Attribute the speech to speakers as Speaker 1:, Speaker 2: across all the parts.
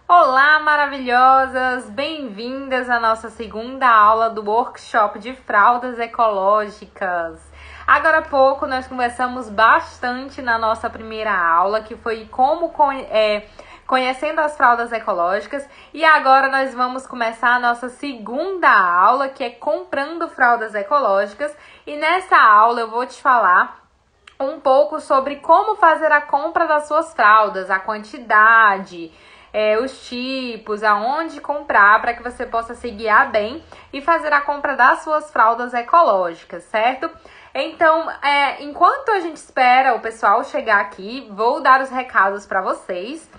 Speaker 1: Olá, maravilhosas! Bem-vindas à nossa segunda aula do workshop de fraldas ecológicas. Agora há pouco nós conversamos bastante na nossa primeira aula, que foi conhecendo as fraldas ecológicas, e agora nós vamos começar a nossa segunda aula, que é comprando fraldas ecológicas, e nessa aula eu vou te falar um pouco sobre como fazer a compra das suas fraldas, a quantidade, os tipos, aonde comprar, para que você possa se guiar bem e fazer a compra das suas fraldas ecológicas, certo? Então, enquanto a gente espera o pessoal chegar aqui, vou dar os recados para vocês.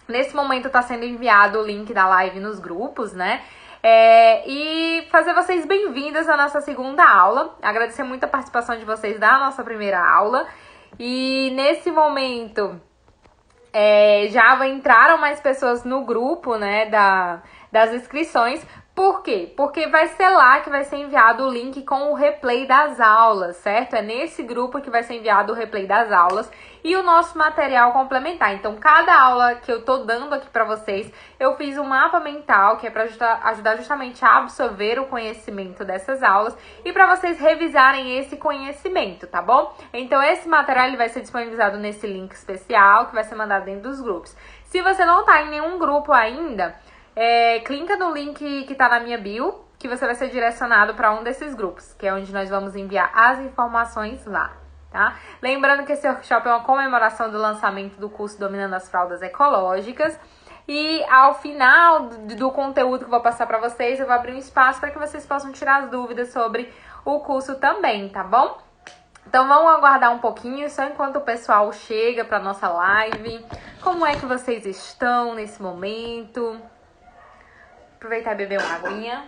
Speaker 1: Nesse momento está sendo enviado o link da live nos grupos, né? E fazer vocês bem-vindas à nossa segunda aula. Agradecer muito a participação de vocês da nossa primeira aula. E nesse momento já entraram mais pessoas no grupo, né, das inscrições. Por quê? Porque vai ser lá que vai ser enviado o link com o replay das aulas, certo? É nesse grupo que vai ser enviado o replay das aulas e o nosso material complementar. Então, cada aula que eu tô dando aqui para vocês, eu fiz um mapa mental que é para ajudar justamente a absorver o conhecimento dessas aulas e para vocês revisarem esse conhecimento, tá bom? Então, esse material ele vai ser disponibilizado nesse link especial que vai ser mandado dentro dos grupos. Se você não tá em nenhum grupo ainda, clica no link que tá na minha bio, que você vai ser direcionado para um desses grupos, que é onde nós vamos enviar as informações lá, tá? Lembrando que esse workshop é uma comemoração do lançamento do curso Dominando as Fraldas Ecológicas. E ao final do conteúdo que eu vou passar para vocês, eu vou abrir um espaço para que vocês possam tirar as dúvidas sobre o curso também, tá bom? Então vamos aguardar um pouquinho, só enquanto o pessoal chega para nossa live. Como é que vocês estão nesse momento? Aproveitar e beber uma aguinha.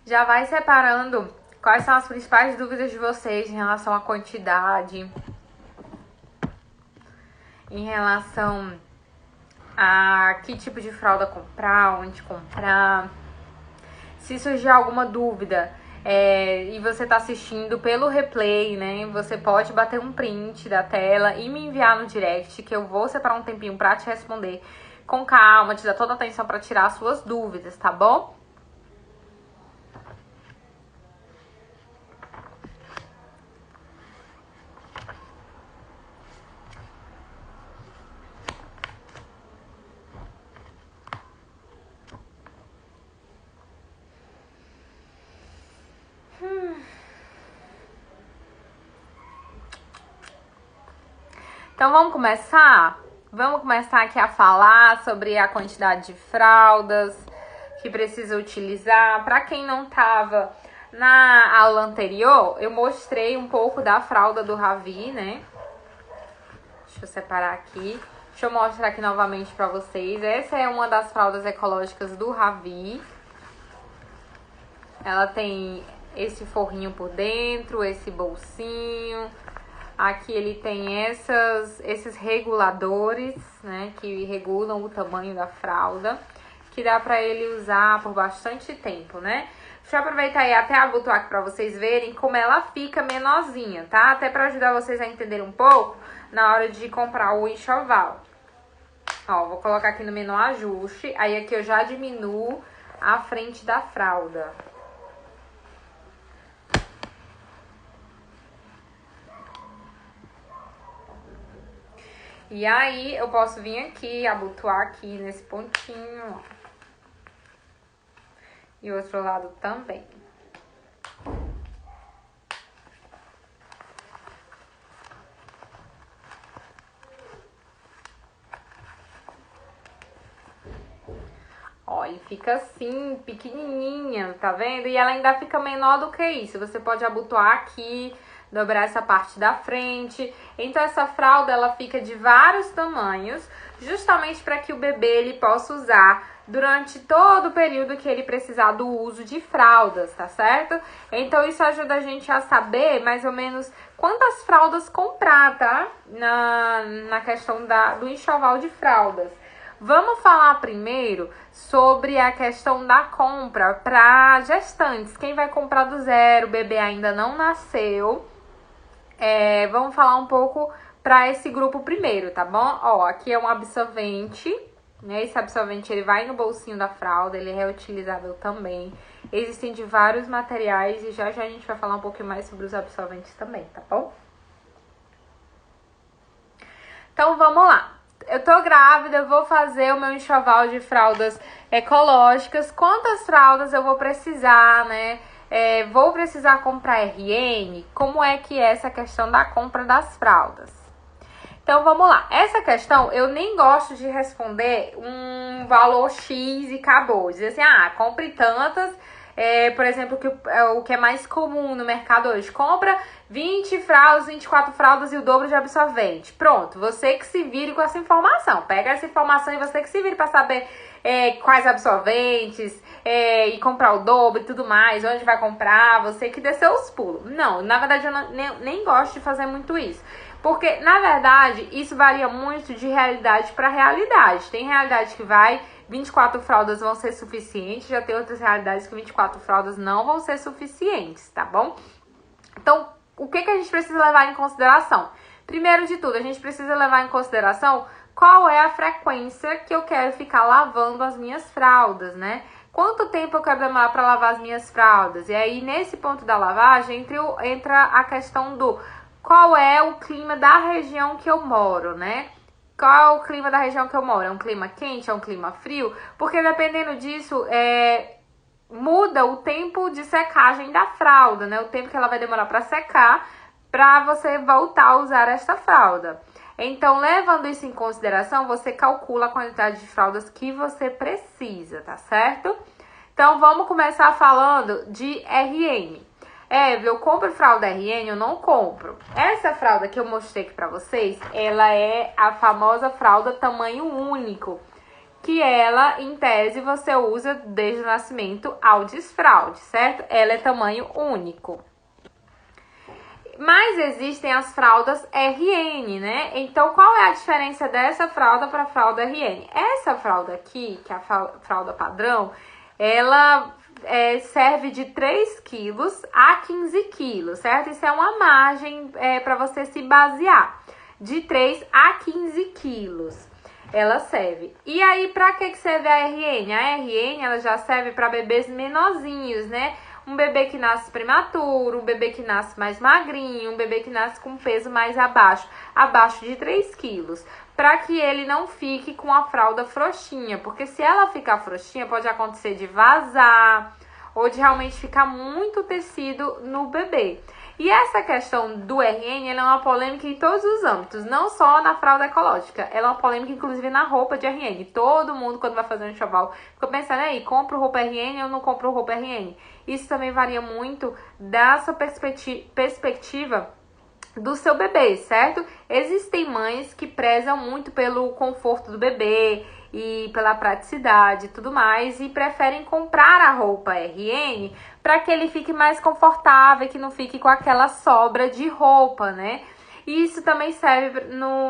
Speaker 1: Já vai separando quais são as principais dúvidas de vocês em relação à quantidade, em relação a que tipo de fralda comprar, onde comprar. Se surgir alguma dúvida e você tá assistindo pelo replay, né? Você pode bater um print da tela e me enviar no direct, que eu vou separar um tempinho pra te responder com calma, te dar toda a atenção pra tirar as suas dúvidas, tá bom? Então vamos começar? Vamos começar aqui a falar sobre a quantidade de fraldas que precisa utilizar. Para quem não estava na aula anterior, eu mostrei um pouco da fralda do Ravi, né? Deixa eu separar aqui. Deixa eu mostrar aqui novamente para vocês. Essa é uma das fraldas ecológicas do Ravi. Ela tem esse forrinho por dentro, esse bolsinho. Aqui ele tem esses reguladores, né, que regulam o tamanho da fralda, que dá pra ele usar por bastante tempo, né? Deixa eu aproveitar aí até abotoar aqui pra vocês verem como ela fica menorzinha, tá? Até pra ajudar vocês a entenderem um pouco na hora de comprar o enxoval. Ó, vou colocar aqui no menu ajuste, aí aqui eu já diminuo a frente da fralda. E aí, eu posso vir aqui, abotoar aqui nesse pontinho, ó. E o outro lado também. Ó, ele fica assim, pequenininha, tá vendo? E ela ainda fica menor do que isso. Você pode abotoar aqui, dobrar essa parte da frente. Então essa fralda ela fica de vários tamanhos, justamente para que o bebê ele possa usar durante todo o período que ele precisar do uso de fraldas, tá certo? Então isso ajuda a gente a saber mais ou menos quantas fraldas comprar, tá? Na questão do enxoval de fraldas. Vamos falar primeiro sobre a questão da compra para gestantes. Quem vai comprar do zero, o bebê ainda não nasceu. Vamos falar um pouco para esse grupo primeiro, tá bom? Ó, aqui é um absorvente, né? Esse absorvente ele vai no bolsinho da fralda, ele é reutilizável também. Existem de vários materiais e já a gente vai falar um pouquinho mais sobre os absorventes também, tá bom? Então vamos lá. Eu tô grávida, eu vou fazer o meu enxoval de fraldas ecológicas. Quantas fraldas eu vou precisar, né? Vou precisar comprar RN? Como é que é essa questão da compra das fraldas? Então, vamos lá. Essa questão, eu nem gosto de responder um valor X e acabou. Dizer assim, compre tantas. Por exemplo, o que é mais comum no mercado hoje. Compra 20 fraldas, 24 fraldas e o dobro de absorvente. Pronto, você que se vire com essa informação. Pega essa informação e você que se vire para saber quais absorventes e comprar o dobro e tudo mais, onde vai comprar, você que desceu os pulos. Não, na verdade eu nem gosto de fazer muito isso. Porque, na verdade, isso varia muito de realidade para realidade. Tem realidade que 24 fraldas vão ser suficientes, já tem outras realidades que 24 fraldas não vão ser suficientes, tá bom? Então, o que a gente precisa levar em consideração? Primeiro de tudo, a gente precisa levar em consideração qual é a frequência que eu quero ficar lavando as minhas fraldas, né? Quanto tempo eu quero demorar para lavar as minhas fraldas? E aí, nesse ponto da lavagem, entra a questão do qual é o clima da região que eu moro, né? Qual é o clima da região que eu moro? É um clima quente? É um clima frio? Porque dependendo disso, muda o tempo de secagem da fralda, né? O tempo que ela vai demorar para secar para você voltar a usar esta fralda. Então, levando isso em consideração, você calcula a quantidade de fraldas que você precisa, tá certo? Então, vamos começar falando de RN. Eu compro fralda RN? Eu não compro. Essa fralda que eu mostrei aqui pra vocês, ela é a famosa fralda tamanho único, que ela, em tese, você usa desde o nascimento ao desfraude, certo? Ela é tamanho único. Mas existem as fraldas RN, né? Então, qual é a diferença dessa fralda para a fralda RN? Essa fralda aqui, que é a fralda padrão, ela serve de 3 quilos a 15 quilos, certo? Isso é uma margem para você se basear. De 3 a 15 quilos ela serve. E aí, para que serve a RN? A RN, ela já serve para bebês menorzinhos, né? Um bebê que nasce prematuro, um bebê que nasce mais magrinho, um bebê que nasce com peso mais abaixo de 3 quilos. Para que ele não fique com a fralda frouxinha, porque se ela ficar frouxinha, pode acontecer de vazar ou de realmente ficar muito tecido no bebê. E essa questão do RN, ela é uma polêmica em todos os âmbitos, não só na fralda ecológica. Ela é uma polêmica, inclusive, na roupa de RN. Todo mundo, quando vai fazer um enxoval, fica pensando, aí, compro roupa RN ou não compro roupa RN? Isso também varia muito da sua perspectiva do seu bebê, certo? Existem mães que prezam muito pelo conforto do bebê e pela praticidade e tudo mais e preferem comprar a roupa RN para que ele fique mais confortável e que não fique com aquela sobra de roupa, né? E isso também serve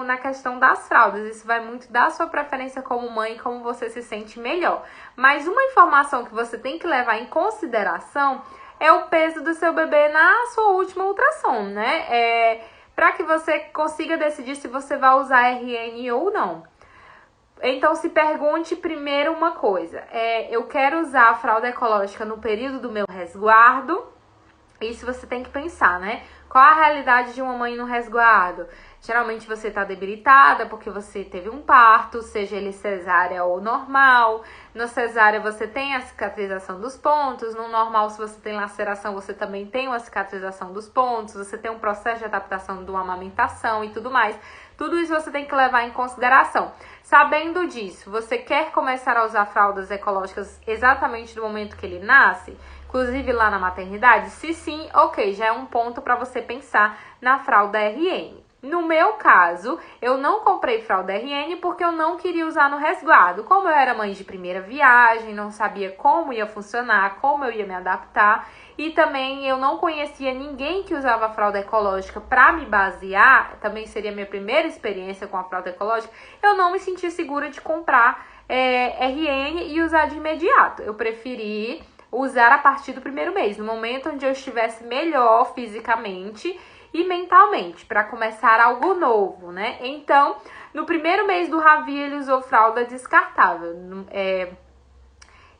Speaker 1: na questão das fraldas. Isso vai muito da sua preferência como mãe, como você se sente melhor. Mas uma informação que você tem que levar em consideração é o peso do seu bebê na sua última ultrassom, né? Para que você consiga decidir se você vai usar RN ou não. Então, se pergunte primeiro uma coisa. Eu quero usar a fralda ecológica no período do meu resguardo? Isso você tem que pensar, né? Qual a realidade de uma mãe no resguardo? Geralmente você está debilitada porque você teve um parto, seja ele cesárea ou normal. No cesárea você tem a cicatrização dos pontos. No normal, se você tem laceração, você também tem uma cicatrização dos pontos. Você tem um processo de adaptação de uma amamentação e tudo mais. Tudo isso você tem que levar em consideração. Sabendo disso, você quer começar a usar fraldas ecológicas exatamente no momento que ele nasce? Inclusive lá na maternidade? Se sim, ok, já é um ponto para você pensar na fralda RN. No meu caso, eu não comprei fralda RN porque eu não queria usar no resguardo. Como eu era mãe de primeira viagem, não sabia como ia funcionar, como eu ia me adaptar. E também eu não conhecia ninguém que usava fralda ecológica para me basear. Também seria minha primeira experiência com a fralda ecológica. Eu não me senti segura de comprar RN e usar de imediato. Eu preferi usar a partir do primeiro mês, no momento onde eu estivesse melhor fisicamente e mentalmente, para começar algo novo, né? Então, no primeiro mês do Ravi, ele usou fralda descartável.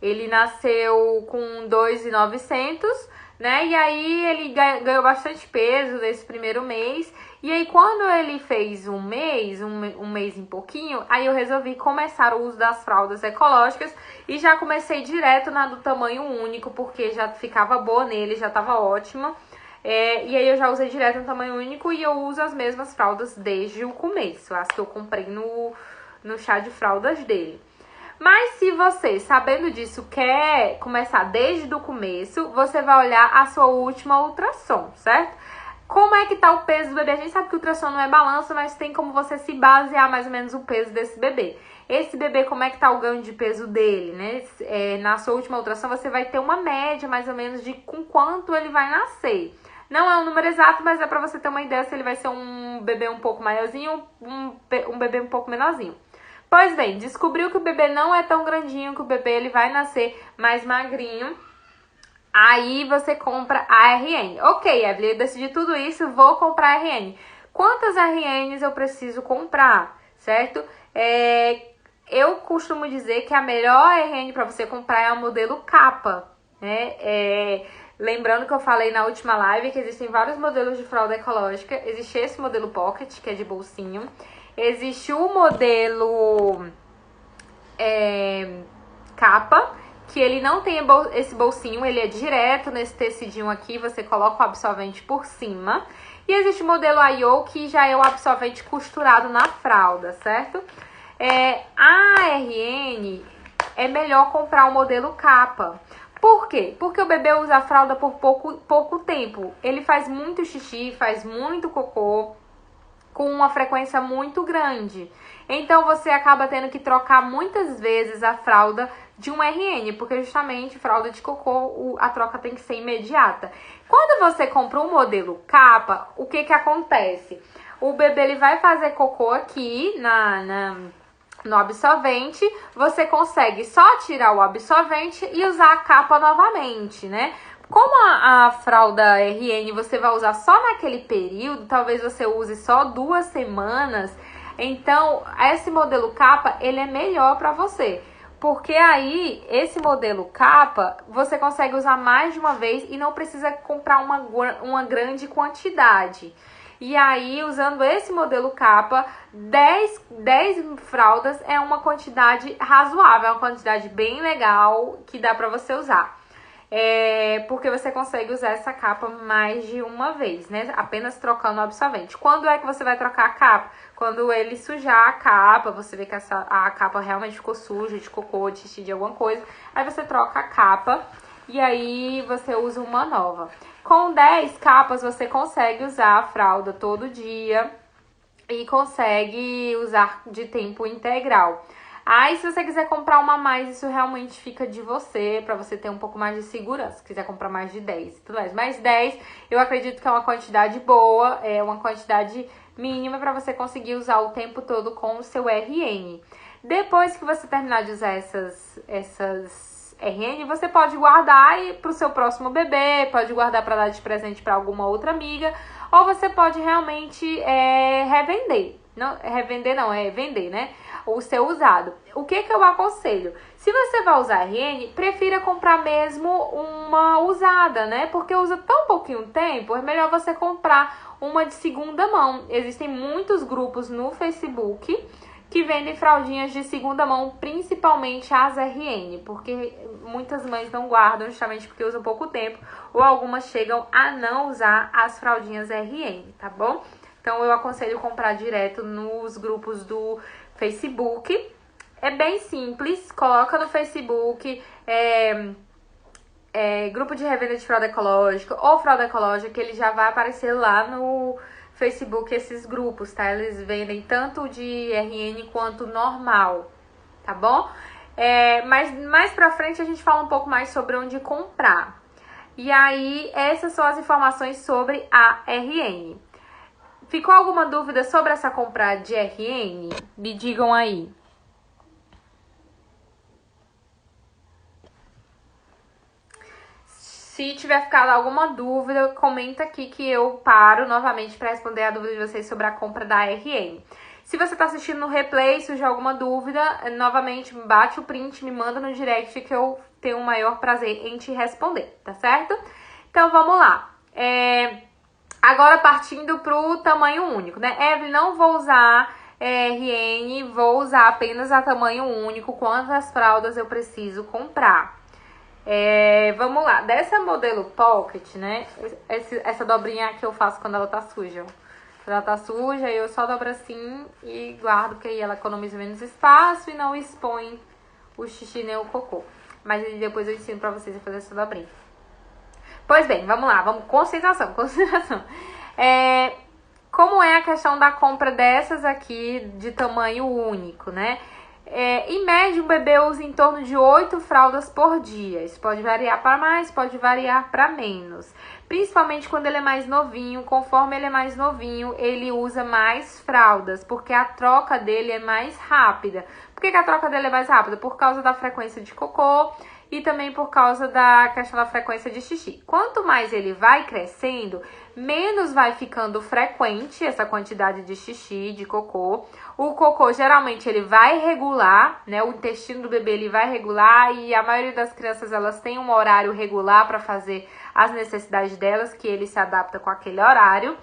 Speaker 1: Ele nasceu com 2.900, né? E aí ele ganhou bastante peso nesse primeiro mês. E aí quando ele fez um mês e pouquinho, aí eu resolvi começar o uso das fraldas ecológicas e já comecei direto na do tamanho único, porque já ficava boa nele, já tava ótima. E aí eu já usei direto no tamanho único e eu uso as mesmas fraldas desde o começo, as que eu comprei no chá de fraldas dele. Mas se você, sabendo disso, quer começar desde o começo, você vai olhar a sua última ultrassom, certo? Como é que tá o peso do bebê? A gente sabe que o ultrassom não é balança, mas tem como você se basear mais ou menos o peso desse bebê. Esse bebê, como é que tá o ganho de peso dele, né? Na sua última ultrassom, você vai ter uma média mais ou menos de com quanto ele vai nascer. Não é um número exato, mas é pra você ter uma ideia se ele vai ser um bebê um pouco maiorzinho ou um bebê um pouco menorzinho. Pois bem, descobriu que o bebê não é tão grandinho, que o bebê ele vai nascer mais magrinho. Aí você compra a RN. Ok, Evelyn, eu decidi tudo isso, vou comprar a RN. Quantas RNs eu preciso comprar, certo? Eu costumo dizer que a melhor RN para você comprar é o modelo capa, né? Lembrando que eu falei na última live que existem vários modelos de fralda ecológica. Existe esse modelo Pocket, que é de bolsinho. Existe o modelo capa, que ele não tem esse bolsinho, ele é direto nesse tecidinho aqui, você coloca o absorvente por cima. E existe o modelo I.O., que já é o absorvente costurado na fralda, certo? A RN é melhor comprar o modelo capa. Por quê? Porque o bebê usa a fralda por pouco tempo. Ele faz muito xixi, faz muito cocô, com uma frequência muito grande. Então, você acaba tendo que trocar muitas vezes a fralda de um RN, porque justamente fralda de cocô, a troca tem que ser imediata. Quando você compra um modelo capa, o que que acontece? O bebê ele vai fazer cocô aqui no absorvente, você consegue só tirar o absorvente e usar a capa novamente, né? Como a fralda RN você vai usar só naquele período, talvez você use só 2 semanas, então esse modelo capa, ele é melhor para você. Porque aí, esse modelo capa, você consegue usar mais de uma vez e não precisa comprar uma grande quantidade. E aí, usando esse modelo capa, 10 fraldas é uma quantidade razoável, é uma quantidade bem legal que dá pra você usar. Porque você consegue usar essa capa mais de uma vez, né? Apenas trocando o absorvente. Quando é que você vai trocar a capa? Quando ele sujar a capa, você vê que a capa realmente ficou suja, de cocô, de xixi, de alguma coisa. Aí você troca a capa e aí você usa uma nova. Com 10 capas, você consegue usar a fralda todo dia e consegue usar de tempo integral. Aí, se você quiser comprar uma a mais, isso realmente fica de você, pra você ter um pouco mais de segurança. Se quiser comprar mais de 10 e tudo mais. Mas 10, eu acredito que é uma quantidade boa, é uma quantidade mínima pra você conseguir usar o tempo todo com o seu RN. Depois que você terminar de usar essas RN, você pode guardar pro seu próximo bebê, pode guardar pra dar de presente pra alguma outra amiga, ou você pode realmente revender. Não, revender não, é vender, né? O seu usado. O que eu aconselho? Se você vai usar RN, prefira comprar mesmo uma usada, né? Porque usa tão pouquinho tempo, é melhor você comprar uma de segunda mão. Existem muitos grupos no Facebook que vendem fraldinhas de segunda mão, principalmente as RN, porque muitas mães não guardam justamente porque usam pouco tempo, ou algumas chegam a não usar as fraldinhas RN, tá bom? Então, eu aconselho comprar direto nos grupos do Facebook. É bem simples, coloca no Facebook, grupo de revenda de fralda ecológica ou fralda ecológica, que ele já vai aparecer lá Facebook esses grupos, tá? Eles vendem tanto de RN quanto normal, tá bom? Mas mais pra frente a gente fala um pouco mais sobre onde comprar. E aí, essas são as informações sobre a RN. Ficou alguma dúvida sobre essa compra de RN? Me digam aí. Se tiver ficado alguma dúvida, comenta aqui que eu paro novamente para responder a dúvida de vocês sobre a compra da RN. Se você está assistindo no replay, se surgiu alguma dúvida, novamente bate o print, me manda no direct que eu tenho o maior prazer em te responder, tá certo? Então vamos lá. Agora partindo pro tamanho único, né? Evelyn, não vou usar RN, vou usar apenas a tamanho único. Quantas fraldas eu preciso comprar? Vamos lá, dessa modelo Pocket, né? Essa dobrinha que eu faço quando ela tá suja. Quando ela tá suja, eu só dobro assim e guardo, porque aí ela economiza menos espaço e não expõe o xixi nem o cocô. Mas depois eu ensino pra vocês a fazer essa dobrinha. Pois bem, vamos lá, concentração. Como é a questão da compra dessas aqui de tamanho único, né? Em média, um bebê usa em torno de 8 fraldas por dia. Isso pode variar para mais, pode variar para menos. Principalmente quando ele é mais novinho. Conforme ele é mais novinho, ele usa mais fraldas, porque a troca dele é mais rápida. Por que a troca dele é mais rápida? Por causa da frequência de cocô e também por causa da questão da frequência de xixi. Quanto mais ele vai crescendo, menos vai ficando frequente essa quantidade de xixi, de cocô. O cocô, geralmente, ele vai regular, né? O intestino do bebê, ele vai regular e a maioria das crianças, elas têm um horário regular para fazer as necessidades delas, que ele se adapta com aquele horário.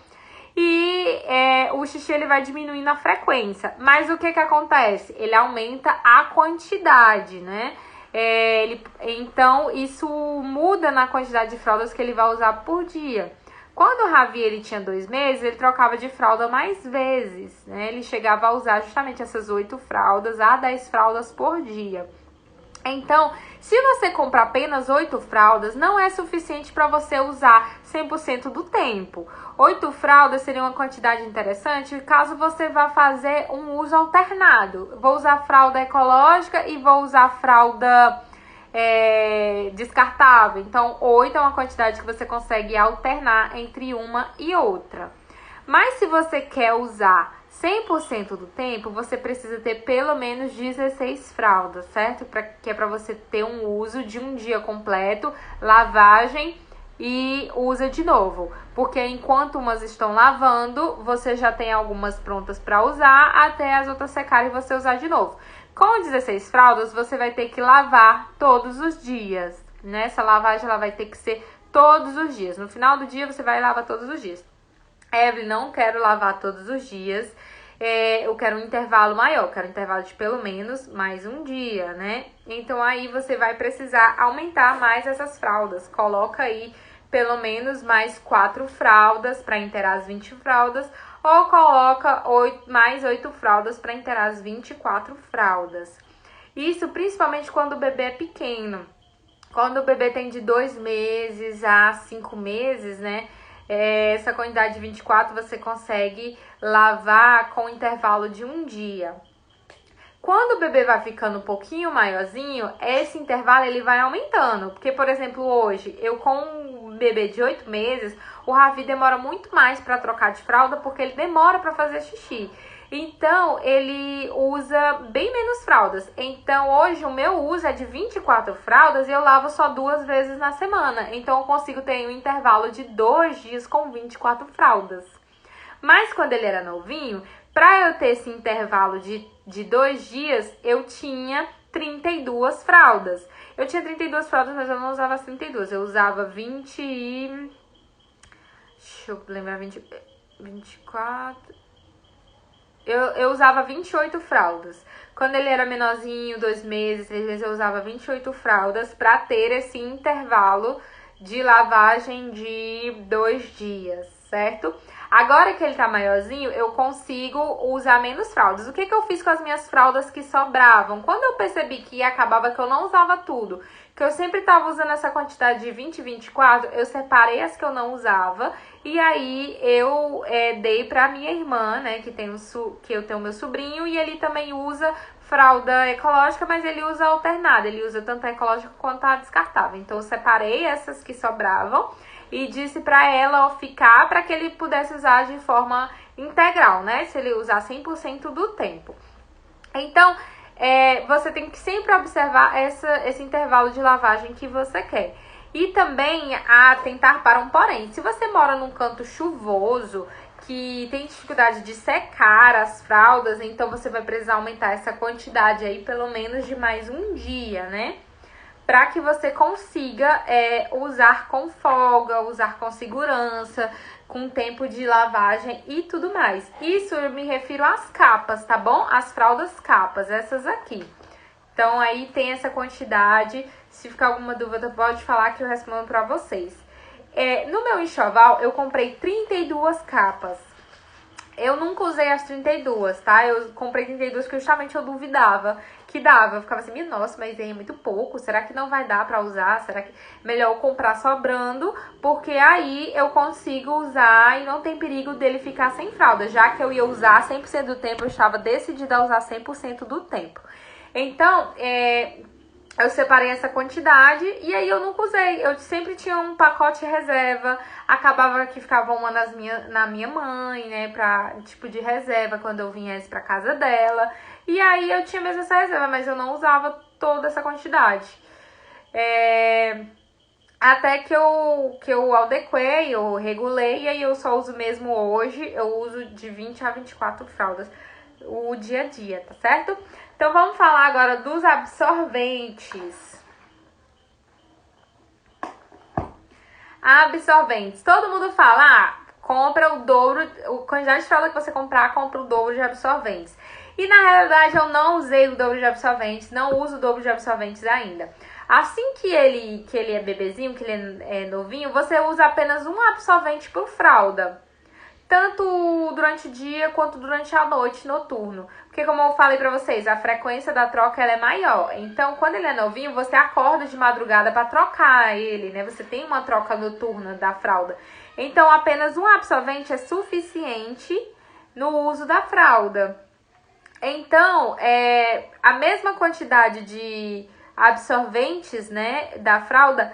Speaker 1: E o xixi, ele vai diminuindo a frequência. Mas o que acontece? Ele aumenta a quantidade, né? Então, isso muda na quantidade de fraldas que ele vai usar por dia. Quando o Ravi ele tinha 2 meses, ele trocava de fralda mais vezes, né? Ele chegava a usar justamente essas 8 fraldas a 10 fraldas por dia. Então, se você comprar apenas 8 fraldas, não é suficiente para você usar 100% do tempo. 8 fraldas seria uma quantidade interessante caso você vá fazer um uso alternado. Vou usar fralda ecológica e vou usar fralda descartável. Então, 8 é uma quantidade que você consegue alternar entre uma e outra. Mas se você quer usar 100% do tempo, você precisa ter pelo menos 16 fraldas, certo? Que é para você ter um uso de um dia completo, lavagem e usa de novo. Porque enquanto umas estão lavando, você já tem algumas prontas para usar, até as outras secarem e você usar de novo. Com 16 fraldas, você vai ter que lavar todos os dias, né? Essa lavagem ela vai ter que ser todos os dias. No final do dia, você vai lavar todos os dias. Evelyn, não quero lavar todos os dias. Eu quero um intervalo maior, quero um intervalo de pelo menos mais um dia, né? Então, aí você vai precisar aumentar mais essas fraldas. Coloca aí pelo menos mais 4 fraldas para inteirar as 20 fraldas. Ou coloca mais 8 fraldas para inteirar as 24 fraldas. Isso principalmente quando o bebê é pequeno. Quando o bebê tem de 2 meses a 5 meses, né? Essa quantidade de 24 você consegue lavar com intervalo de um dia. Quando o bebê vai ficando um pouquinho maiorzinho, esse intervalo ele vai aumentando. Porque, por exemplo, hoje, eu com um bebê de 8 meses, o Ravi demora muito mais para trocar de fralda, porque ele demora para fazer xixi. Então, ele usa bem menos fraldas. Então, hoje o meu uso é de 24 fraldas e eu lavo só 2 vezes na semana. Então, eu consigo ter um intervalo de 2 dias com 24 fraldas. Mas, quando ele era novinho, para eu ter esse intervalo de 2 dias, eu tinha 32 fraldas. Eu tinha 32 fraldas, mas eu não usava as 32. Eu usava 20 e... Deixa eu lembrar, 24... Eu usava 28 fraldas. Quando ele era menorzinho, 2 meses, 3 meses, eu usava 28 fraldas para ter esse intervalo de lavagem de 2 dias, certo? Agora que ele tá maiorzinho, eu consigo usar menos fraldas. O que eu fiz com as minhas fraldas que sobravam? Quando eu percebi que acabava que eu não usava tudo, que eu sempre tava usando essa quantidade de 20 e 24, eu separei as que eu não usava e aí eu dei pra minha irmã, né, que eu tenho meu sobrinho e ele também usa fralda ecológica, mas ele usa alternada, ele usa tanto a ecológica quanto a descartável. Então eu separei essas que sobravam e disse pra ela ficar para que ele pudesse usar de forma integral, né, se ele usar 100% do tempo. Então, você tem que sempre observar esse intervalo de lavagem que você quer. E também atentar para um porém. Se você mora num canto chuvoso, que tem dificuldade de secar as fraldas, então você vai precisar aumentar essa quantidade aí pelo menos de mais um dia, né? Para que você consiga usar com folga, usar com segurança, com tempo de lavagem e tudo mais. Isso eu me refiro às capas, tá bom? As fraldas capas, essas aqui. Então aí tem essa quantidade. Se ficar alguma dúvida, pode falar que eu respondo para vocês. No meu enxoval, eu comprei 32 capas. Eu nunca usei as 32, tá? Eu comprei 32 porque justamente eu duvidava que dava. Eu ficava assim, nossa, mas é muito pouco. Será que não vai dar pra usar? Será que melhor eu comprar sobrando? Porque aí eu consigo usar e não tem perigo dele ficar sem fralda. Já que eu ia usar 100% do tempo, eu estava decidida a usar 100% do tempo. Então, eu separei essa quantidade e aí eu nunca usei. Eu sempre tinha um pacote reserva. Acabava que ficava uma na minha mãe, né? Tipo de reserva quando eu viesse pra casa dela. E aí eu tinha mesmo essa reserva, mas eu não usava toda essa quantidade. Até que eu adequei, eu regulei, e aí eu só uso mesmo hoje. Eu uso de 20 a 24 fraldas o dia a dia, tá certo? Então, vamos falar agora dos absorventes. Absorventes. Todo mundo fala, compra o dobro, a quantidade de fralda que você comprar, compra o dobro de absorventes. E na realidade, eu não usei o dobro de absorventes, não uso o dobro de absorventes ainda. Assim que ele é bebezinho, que ele é novinho, você usa apenas um absorvente por fralda. Tanto durante o dia quanto durante a noite, noturno. Porque como eu falei pra vocês, a frequência da troca ela é maior. Então, quando ele é novinho, você acorda de madrugada pra trocar ele, né? Você tem uma troca noturna da fralda. Então, apenas um absorvente é suficiente no uso da fralda. Então, a mesma quantidade de absorventes, né, da fralda,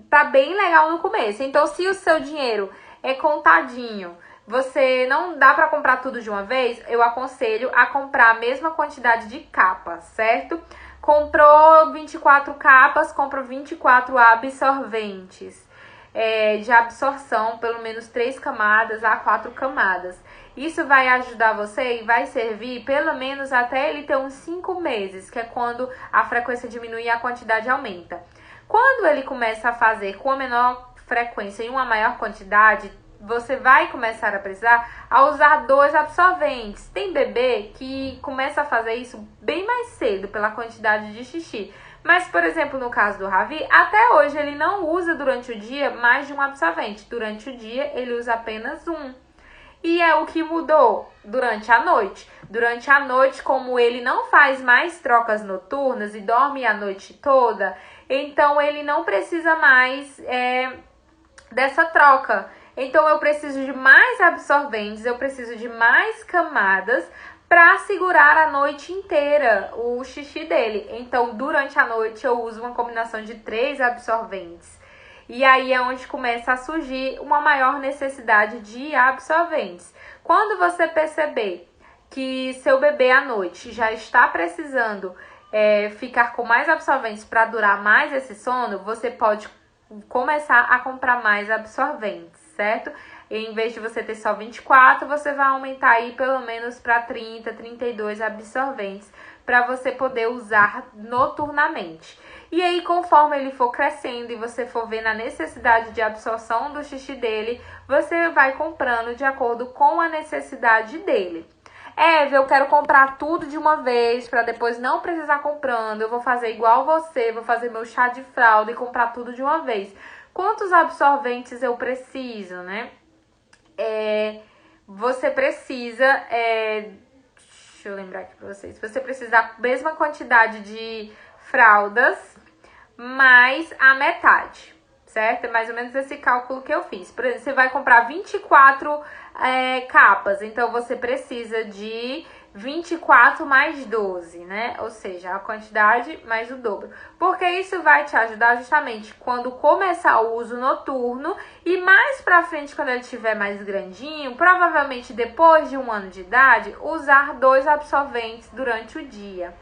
Speaker 1: tá bem legal no começo. Então, se o seu dinheiro é contadinho, você não dá pra comprar tudo de uma vez, eu aconselho a comprar a mesma quantidade de capas, certo? Comprou 24 capas, compra 24 absorventes de absorção, pelo menos 3 camadas a 4 camadas. Isso vai ajudar você e vai servir pelo menos até ele ter uns 5 meses, que é quando a frequência diminui e a quantidade aumenta. Quando ele começa a fazer com a menor frequência e uma maior quantidade, você vai começar a precisar a usar 2 absorventes. Tem bebê que começa a fazer isso bem mais cedo pela quantidade de xixi. Mas, por exemplo, no caso do Ravi, até hoje ele não usa durante o dia mais de um absorvente. Durante o dia ele usa apenas um. E é o que mudou durante a noite. Durante a noite, como ele não faz mais trocas noturnas e dorme a noite toda, então ele não precisa mais dessa troca. Então, eu preciso de mais absorventes, eu preciso de mais camadas para segurar a noite inteira o xixi dele. Então, durante a noite, eu uso uma combinação de 3 absorventes. E aí é onde começa a surgir uma maior necessidade de absorventes. Quando você perceber que seu bebê à noite já está precisando ficar com mais absorventes para durar mais esse sono, você pode começar a comprar mais absorventes, certo? E em vez de você ter só 24, você vai aumentar aí pelo menos para 30, 32 absorventes para você poder usar noturnamente. E aí, conforme ele for crescendo e você for vendo a necessidade de absorção do xixi dele, você vai comprando de acordo com a necessidade dele. Eu quero comprar tudo de uma vez para depois não precisar comprando. Eu vou fazer igual você, vou fazer meu chá de fralda e comprar tudo de uma vez. Quantos absorventes eu preciso, né? Você precisa, deixa eu lembrar aqui para vocês. Você precisa da mesma quantidade de fraldas, mais a metade, certo? É mais ou menos esse cálculo que eu fiz. Por exemplo, você vai comprar 24 capas, então você precisa de 24 mais 12, né? Ou seja, a quantidade mais o dobro. Porque isso vai te ajudar justamente quando começar o uso noturno e mais pra frente, quando ele estiver mais grandinho, provavelmente depois de 1 ano de idade, usar 2 absorventes durante o dia.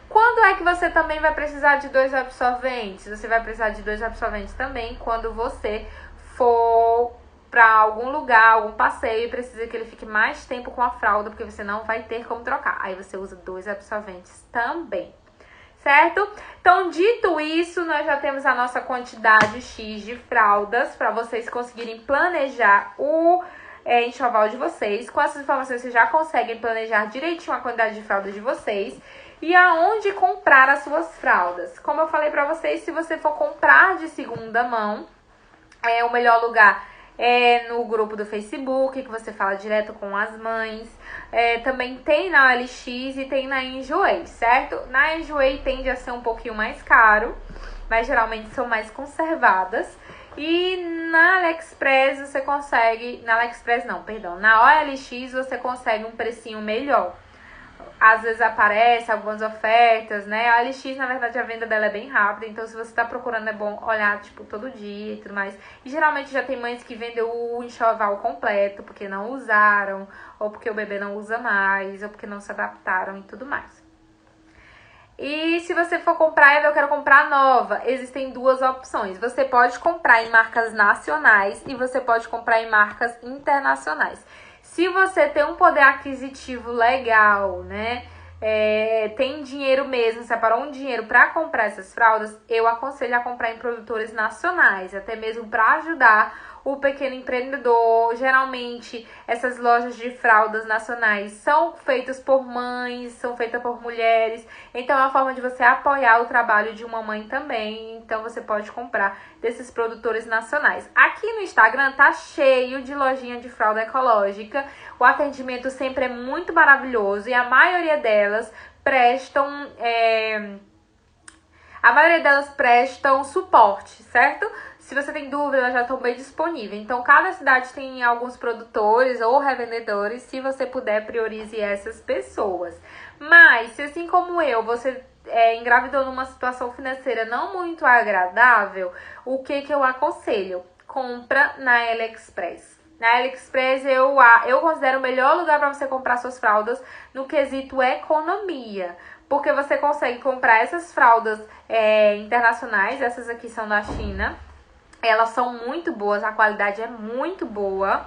Speaker 1: Quando é que você também vai precisar de 2 absorventes? Você vai precisar de 2 absorventes também quando você for para algum lugar, algum passeio e precisa que ele fique mais tempo com a fralda, porque você não vai ter como trocar. Aí você usa 2 absorventes também, certo? Então, dito isso, nós já temos a nossa quantidade X de fraldas para vocês conseguirem planejar o enxoval de vocês. Com essas informações, vocês já conseguem planejar direitinho a quantidade de fraldas de vocês e aonde comprar as suas fraldas. Como eu falei para vocês, se você for comprar de segunda mão, o melhor lugar é no grupo do Facebook, que você fala direto com as mães. Também tem na OLX e tem na Enjoei, certo? Na Enjoei tende a ser um pouquinho mais caro, mas geralmente são mais conservadas. E na AliExpress você consegue... Na AliExpress não, perdão. Na OLX você consegue um precinho melhor. Às vezes aparece algumas ofertas, né? A OLX, na verdade, a venda dela é bem rápida. Então, se você tá procurando, é bom olhar, tipo, todo dia e tudo mais. E, geralmente, já tem mães que vendem o enxoval completo, porque não usaram, ou porque o bebê não usa mais, ou porque não se adaptaram e tudo mais. E se você for comprar, eu quero comprar nova, existem 2 opções. Você pode comprar em marcas nacionais e você pode comprar em marcas internacionais. Se você tem um poder aquisitivo legal, né, tem dinheiro mesmo, separou um dinheiro para comprar essas fraldas, eu aconselho a comprar em produtores nacionais, até mesmo para ajudar o pequeno empreendedor. Geralmente, essas lojas de fraldas nacionais são feitas por mães, são feitas por mulheres. Então, é uma forma de você apoiar o trabalho de uma mãe também. Então, você pode comprar desses produtores nacionais. Aqui no Instagram tá cheio de lojinha de fralda ecológica. O atendimento sempre é muito maravilhoso e a maioria delas prestam... suporte, certo? Se você tem dúvida, elas já estão bem disponíveis. Então, cada cidade tem alguns produtores ou revendedores. Se você puder, priorize essas pessoas. Mas, se assim como eu, você engravidou numa situação financeira não muito agradável, o que eu aconselho? Compra na AliExpress. Na AliExpress, eu considero o melhor lugar para você comprar suas fraldas no quesito economia. Porque você consegue comprar essas fraldas internacionais, essas aqui são da China. Elas são muito boas, a qualidade é muito boa.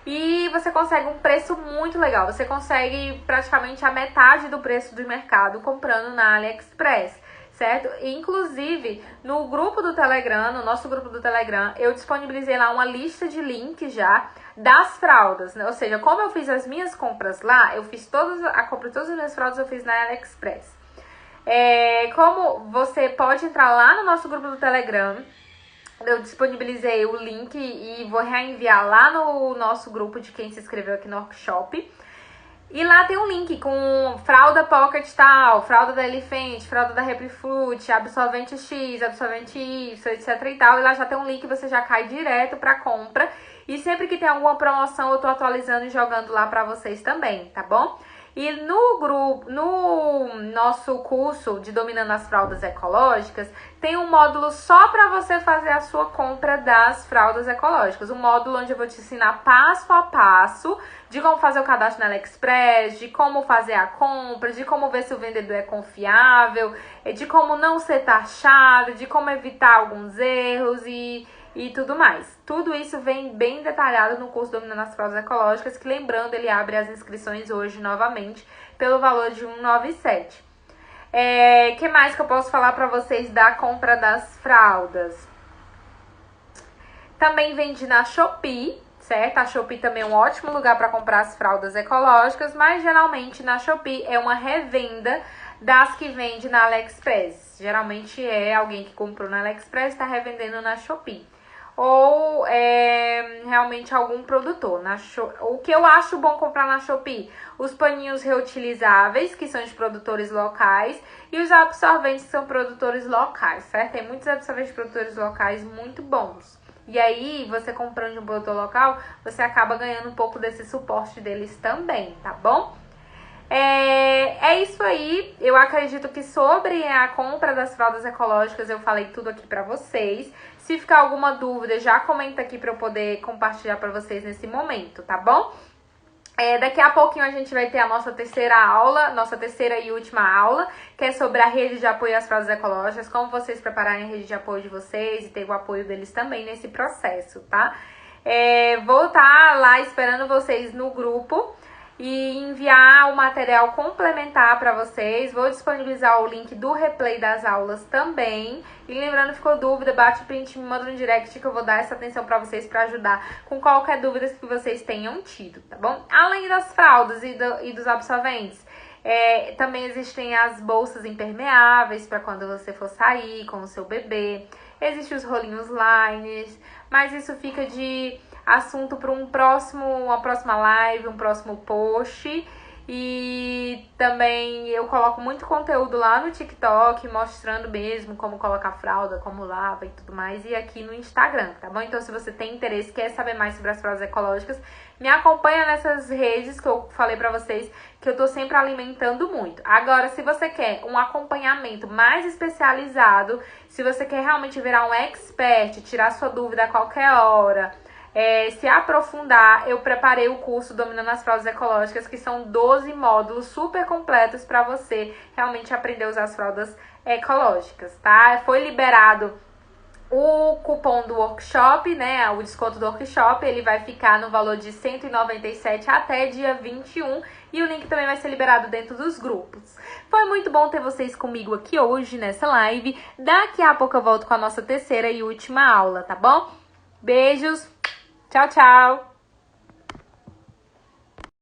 Speaker 1: E você consegue um preço muito legal. Você consegue praticamente a metade do preço do mercado comprando na AliExpress, certo? Inclusive, no grupo do Telegram, no nosso grupo do Telegram, eu disponibilizei lá uma lista de links já das fraldas, né? Ou seja, como eu fiz as minhas compras lá, eu fiz a compra de todas as minhas fraldas, eu fiz na AliExpress. Como você pode entrar lá no nosso grupo do Telegram, eu disponibilizei o link e vou reenviar lá no nosso grupo de quem se inscreveu aqui no workshop. E lá tem um link com fralda Pocket tal, fralda da Elephant, fralda da Happy Fruit, absorvente X, absorvente Y, etc e tal. E lá já tem um link, você já cai direto pra compra. E sempre que tem alguma promoção, eu tô atualizando e jogando lá pra vocês também, tá bom? E no nosso curso de Dominando as Fraldas Ecológicas, tem um módulo só para você fazer a sua compra das fraldas ecológicas. Um módulo onde eu vou te ensinar passo a passo de como fazer o cadastro na AliExpress, de como fazer a compra, de como ver se o vendedor é confiável, de como não ser taxado, de como evitar alguns erros e tudo mais. Tudo isso vem bem detalhado no curso Dominando as Fraldas Ecológicas, que, lembrando, ele abre as inscrições hoje novamente pelo valor de R$ 197. Que mais que eu posso falar para vocês da compra das fraldas? Também vende na Shopee, certo? A Shopee também é um ótimo lugar para comprar as fraldas ecológicas, mas geralmente na Shopee é uma revenda das que vende na AliExpress. Geralmente é alguém que comprou na AliExpress e está revendendo na Shopee. ou realmente algum produtor. O que eu acho bom comprar na Shopee? Os paninhos reutilizáveis, que são de produtores locais, e os absorventes, que são produtores locais, certo? Tem muitos absorventes de produtores locais muito bons. E aí, você comprando de um produtor local, você acaba ganhando um pouco desse suporte deles também, tá bom? É isso aí. Eu acredito que sobre a compra das fraldas ecológicas eu falei tudo aqui pra vocês. Se ficar alguma dúvida, já comenta aqui pra eu poder compartilhar pra vocês nesse momento, tá bom? Daqui a pouquinho a gente vai ter a nossa terceira e última aula, que é sobre a rede de apoio às fraldas ecológicas, como vocês prepararem a rede de apoio de vocês e ter o apoio deles também nesse processo, tá? Vou estar lá esperando vocês no grupo e enviar o material complementar para vocês. Vou disponibilizar o link do replay das aulas também. E lembrando, ficou dúvida, bate print, me manda no direct que eu vou dar essa atenção para vocês para ajudar com qualquer dúvida que vocês tenham tido, tá bom? Além das fraldas e dos absorventes, também existem as bolsas impermeáveis para quando você for sair com o seu bebê. Existem os rolinhos liners, mas isso fica de assunto para uma próxima live, um próximo post. E também eu coloco muito conteúdo lá no TikTok, mostrando mesmo como colocar fralda, como lava e tudo mais, e aqui no Instagram, tá bom? Então, se você tem interesse, quer saber mais sobre as fraldas ecológicas, me acompanha nessas redes que eu falei pra vocês, que eu tô sempre alimentando muito. Agora, se você quer um acompanhamento mais especializado, se você quer realmente virar um expert, tirar sua dúvida a qualquer hora, se aprofundar, eu preparei o curso Dominando as Fraldas Ecológicas, que são 12 módulos super completos para você realmente aprender a usar as fraldas ecológicas, tá? Foi liberado o cupom do workshop, né? O desconto do workshop, ele vai ficar no valor de R$ 197 até dia 21 e o link também vai ser liberado dentro dos grupos. Foi muito bom ter vocês comigo aqui hoje nessa live. Daqui a pouco eu volto com a nossa terceira e última aula, tá bom? Beijos! Tchau, tchau!